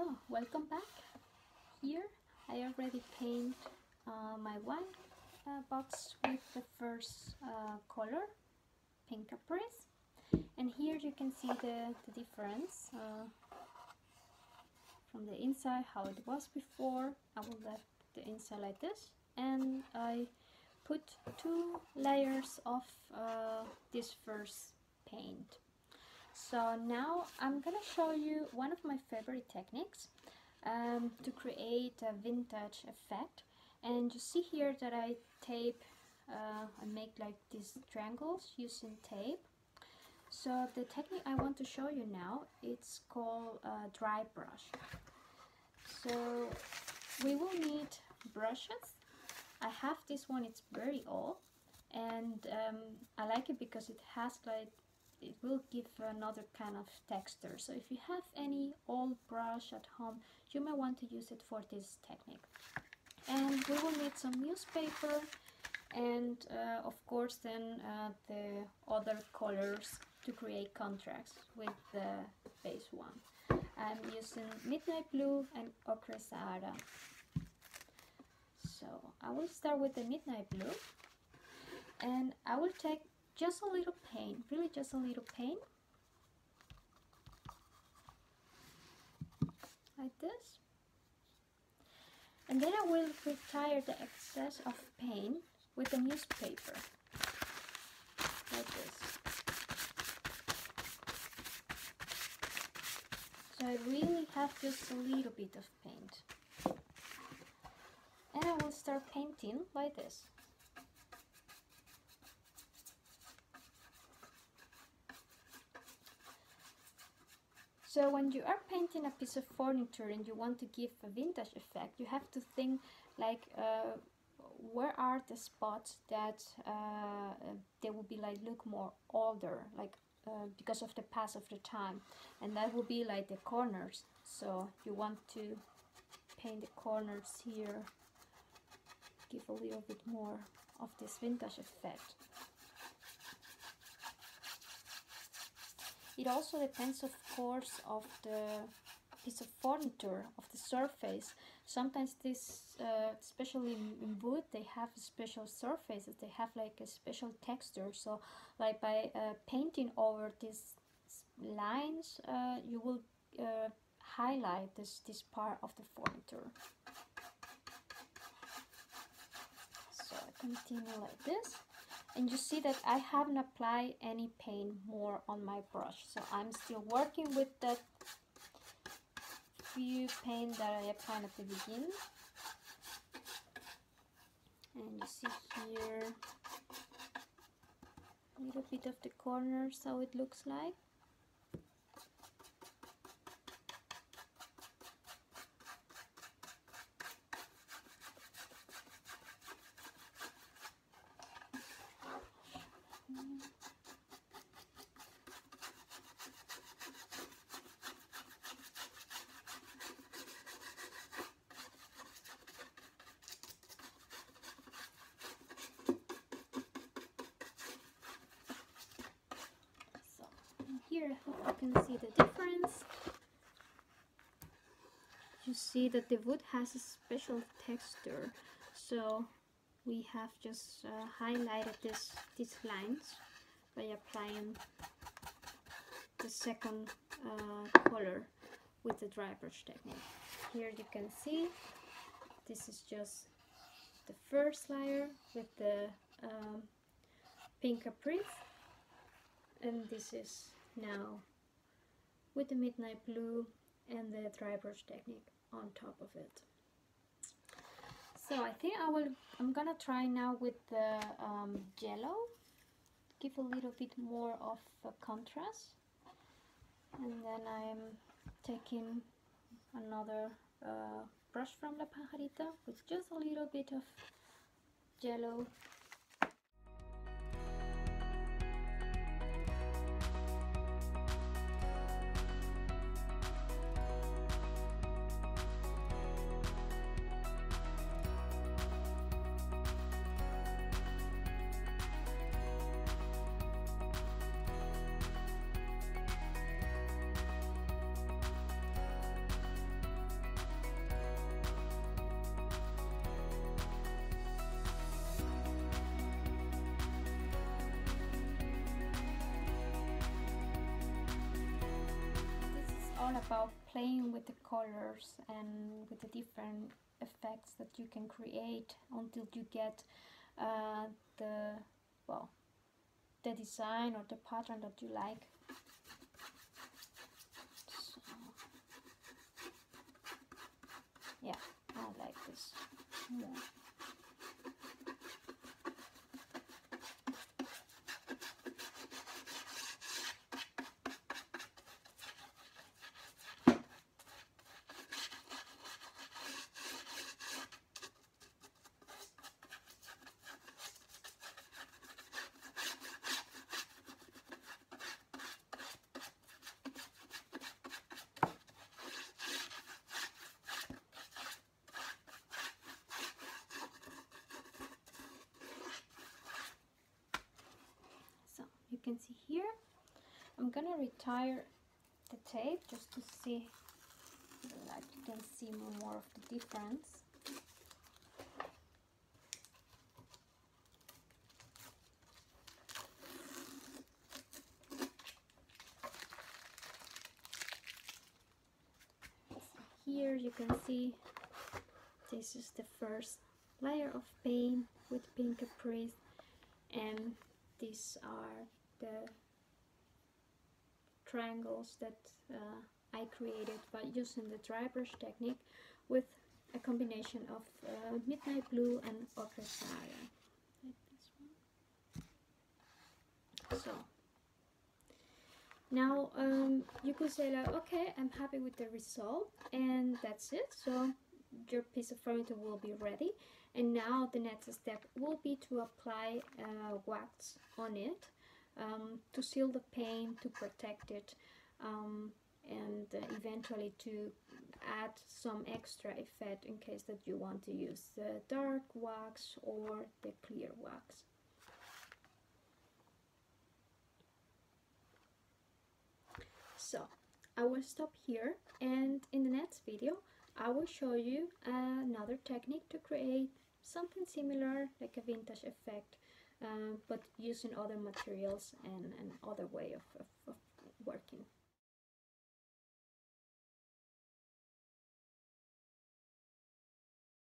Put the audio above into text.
So, welcome back. Here I already paint my one box with the first color, Pink Caprice. And here you can see the difference from the inside, how it was before. I will let the inside like this, and I put 2 layers of this first paint. So now I'm gonna show you one of my favorite techniques to create a vintage effect. And you see here that I tape, I make like these triangles using tape. So the technique I want to show you now, it's called dry brush. So we will need brushes. I have this one, it's very old, and I like it because it has like, it will give another kind of texture. So if you have any old brush at home, you may want to use it for this technique. And we will need some newspaper and of course then the other colors to create contrast with the base one. I'm using Midnight Blue and Ochre Sahara. So I will start with the Midnight Blue, and I will take just a little paint, really just a little paint, like this. And then I will retire the excess of paint with a newspaper, like this. So I really have just a little bit of paint. And I will start painting like this. So when you are painting a piece of furniture and you want to give a vintage effect, you have to think like where are the spots that they will be like look more older, like because of the pass of the time, and that will be like the corners. So you want to paint the corners here, give a little bit more of this vintage effect. It also depends, of course, of the piece of furniture, of the surface. Sometimes this, especially in wood, they have special surfaces. They have like a special texture. So, like by painting over these lines, you will highlight this part of the furniture. So I continue like this. And you see that I haven't applied any paint more on my brush. So I'm still working with that few paint that I applied at the beginning. And you see here a little bit of the corners, how it looks like. Here, I hope you can see the difference. You see that the wood has a special texture, so we have just highlighted these lines by applying the second color with the dry brush technique. Here you can see this is just the first layer with the Pink Caprice, and this is now with the Midnight Blue and the dry brush technique on top of it. So I think I'm gonna try now with the yellow, give a little bit more of a contrast, and then I'm taking another brush from La Pajarita with just a little bit of yellow. all about playing with the colors and with the different effects that you can create until you get the, well, the design or the pattern that you like. So, yeah, I like this more. You can see here, I'm gonna retire the tape just to see, like you can see more of the difference. So here you can see this is the first layer of paint with pink caprice, and these are the triangles that I created by using the dry brush technique with a combination of midnight blue and ochre cyan, like this one. So now you could say like, okay, I'm happy with the result and that's it. So your piece of furniture will be ready, and now the next step will be to apply wax on it to seal the paint, to protect it, and eventually to add some extra effect in case that you want to use the dark wax or the clear wax. So I will stop here, and in the next video I will show you another technique to create something similar like a vintage effect, but using other materials and other way of working.